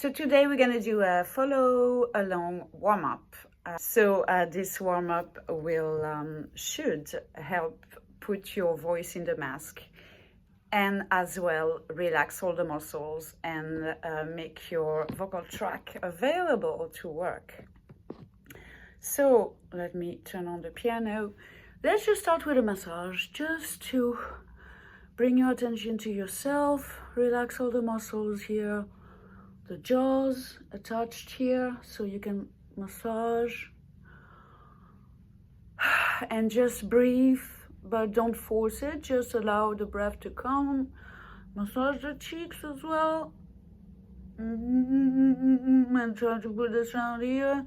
So today we're going to do a follow along warm-up. This warm-up will should help put your voice in the mask and as well relax all the muscles and make your vocal track available to work. So let me turn on the piano. Let's just start with a massage just to bring your attention to yourself. Relax all the muscles here. The jaws attached here so you can massage and just breathe, but don't force it, just allow the breath to come. Massage the cheeks as well and try to put the sound here.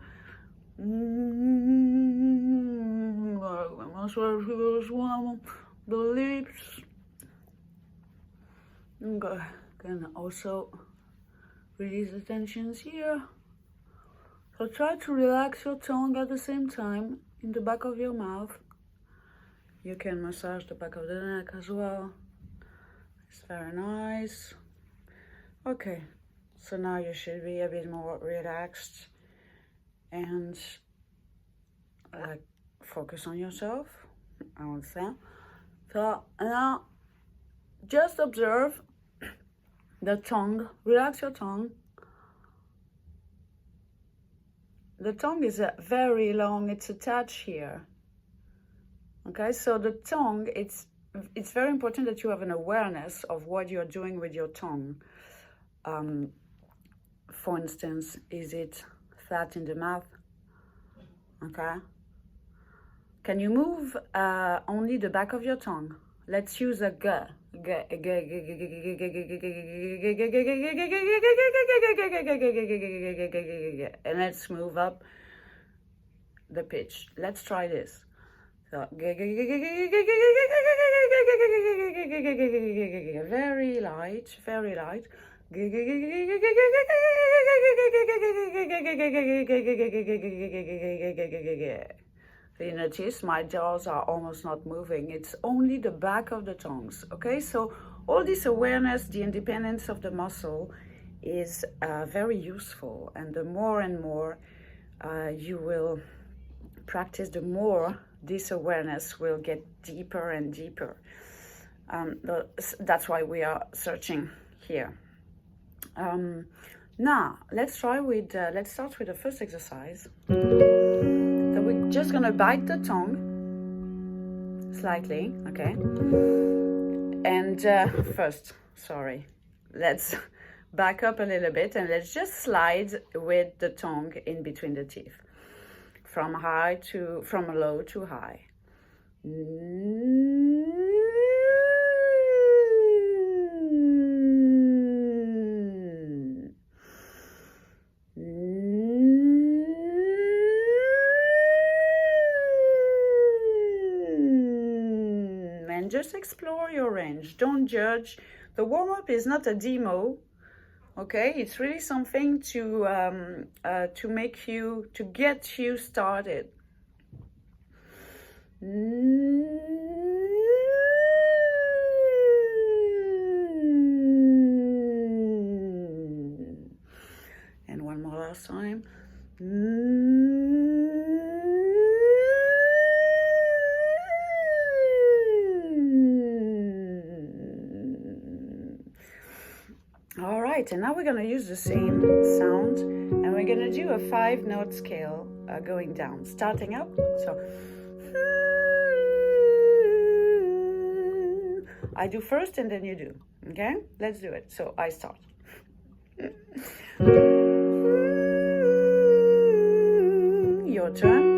Massage here as well, the lips. Okay, can also release the tensions here. So try to relax your tongue at the same time in the back of your mouth. You can massage the back of the neck as well. It's very nice. Okay, so now you should be a bit more relaxed and focus on yourself, I would say. So now just observe the tongue, relax your tongue. The tongue is very long, it's attached here. Okay, so the tongue, it's very important that you have an awareness of what you're doing with your tongue. For instance, is it flat in the mouth? Okay. Can you move only the back of your tongue? Let's use a g. And let's move up the pitch. Let's try this. So, very light, very light. You notice my jaws are almost not moving. It's only the back of the tongues, okay? So all this awareness, the independence of the muscle is very useful. And the more and more you will practice, the more this awareness will get deeper and deeper. That's why we are searching here. Now, let's start with the first exercise. So we're just gonna bite the tongue slightly, okay? And let's back up a little bit and let's just slide with the tongue in between the teeth, from low to high. And just explore your range. Don't judge. The warm-up is not a demo, okay? It's really something to get you started. And one more last time. All right, and now we're going to use the same sound and we're going to do a 5-note scale going down, starting up. So I do first and then you do, okay? Let's do it. So I start. Your turn.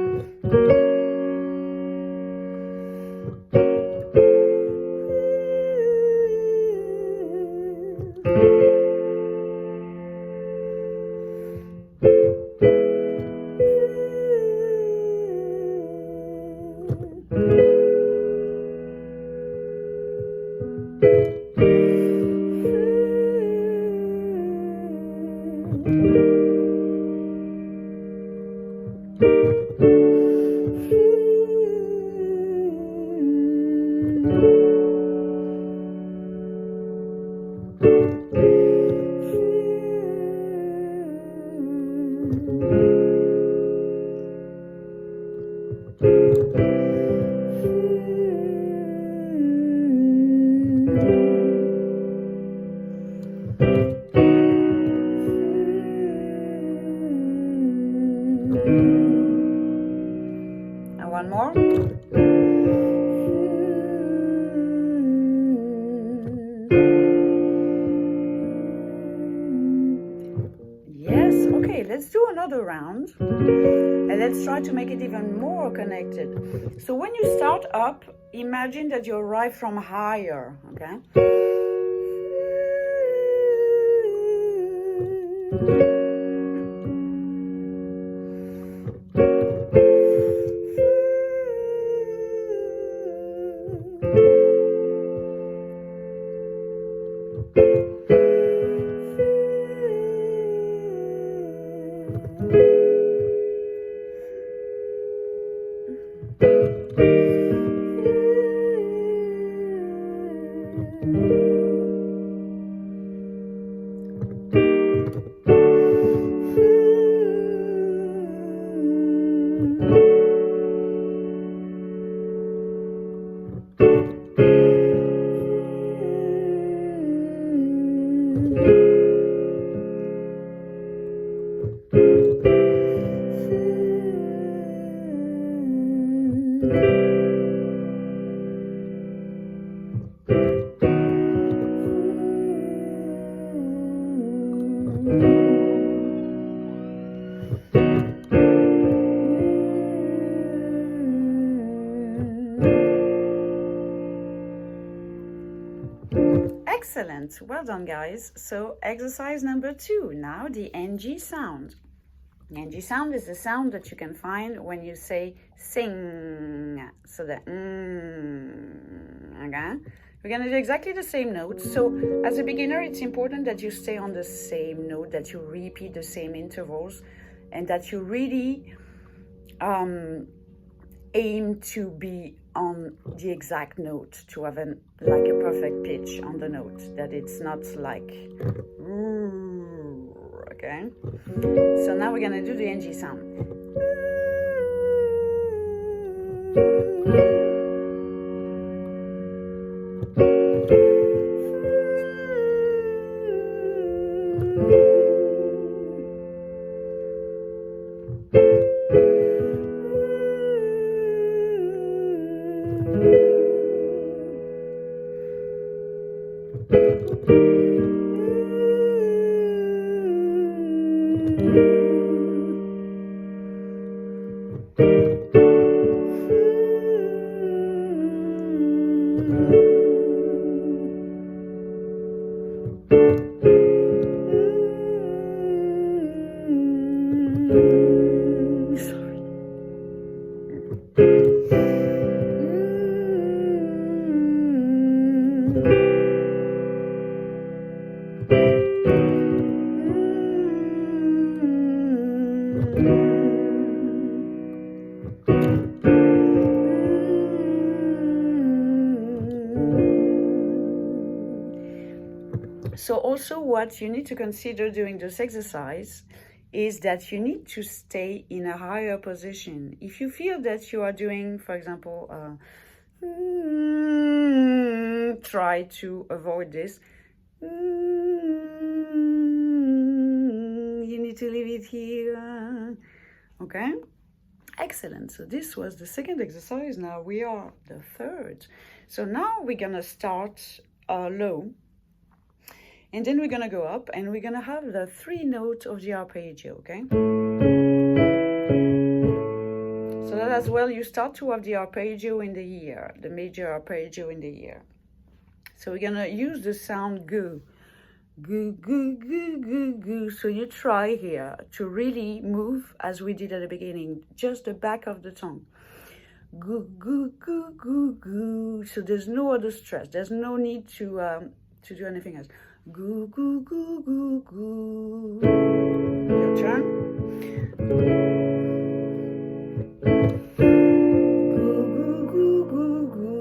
let's do another round. And let's try to make it even more connected. So when you start up, imagine that you arrive from higher, okay? Excellent, well done guys. So exercise number 2, now the NG sound. The NG sound is the sound that you can find when you say sing. So the okay? We're gonna do exactly the same notes. So as a beginner, it's important that you stay on the same note, that you repeat the same intervals, and that you really aim to be on the exact note, to have like a perfect pitch on the note, that it's not like, okay? So now we're gonna do the NG sound. So also what you need to consider during this exercise is that you need to stay in a higher position. If you feel that you are doing, for example, try to avoid this. You need to leave it here, okay? Excellent, so this was the second exercise. Now we are the third. So now we're gonna start low, and then we're gonna go up, and we're gonna have the 3 notes of the arpeggio, okay? So that as well, you start to have the arpeggio in the ear, the major arpeggio in the ear. So we're gonna use the sound goo, goo, goo, goo, goo, goo. So you try here to really move, as we did at the beginning, just the back of the tongue. Goo, goo, goo, goo, goo. So there's no other stress. There's no need to do anything else. Goo, goo, goo, goo, goo. Your turn. Goo, goo, goo, goo, goo.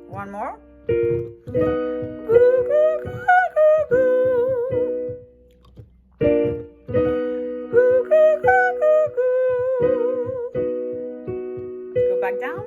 One more. Go back down.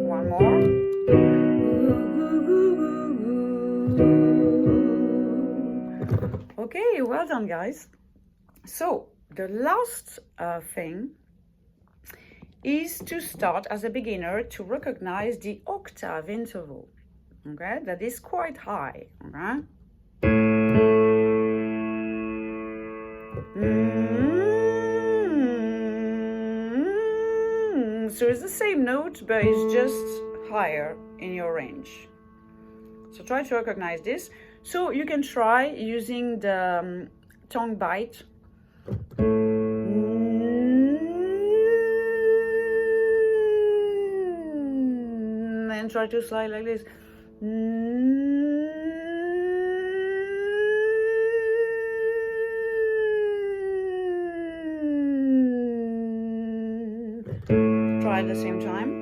One more. Okay, well done, guys. So the last thing is to start as a beginner to recognize the octave interval. Okay, that is quite high. Okay. So it's the same note, but it's just higher in your range. So try to recognize this. So you can try using the tongue bite. And try to slide like this. Try at the same time.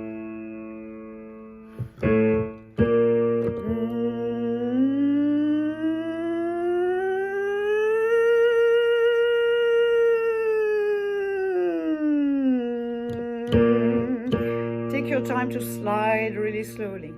Take your time to slide really slowly.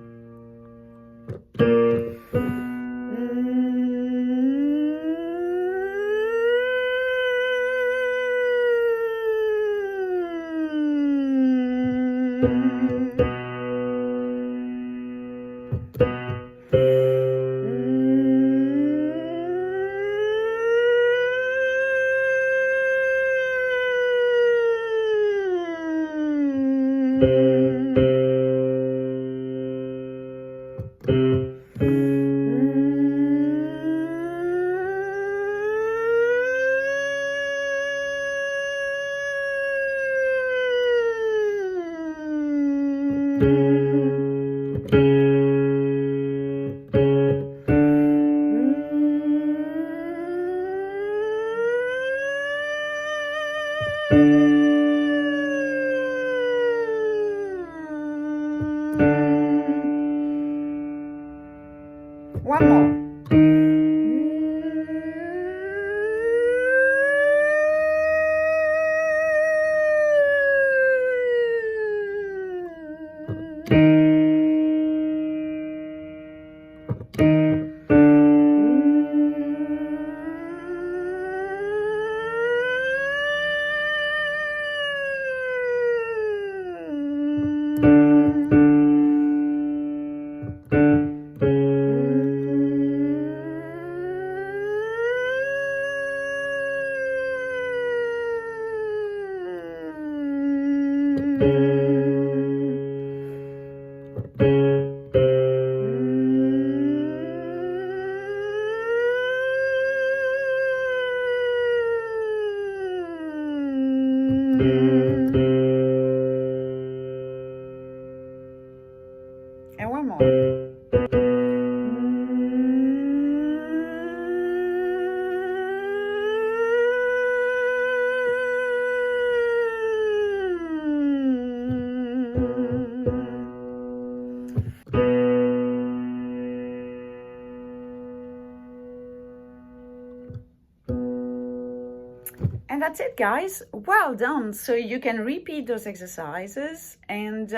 And that's it, guys. Well done. So you can repeat those exercises and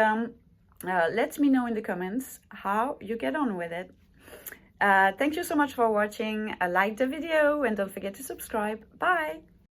let me know in the comments how you get on with it. Thank you so much for watching. Like the video and don't forget to subscribe. Bye.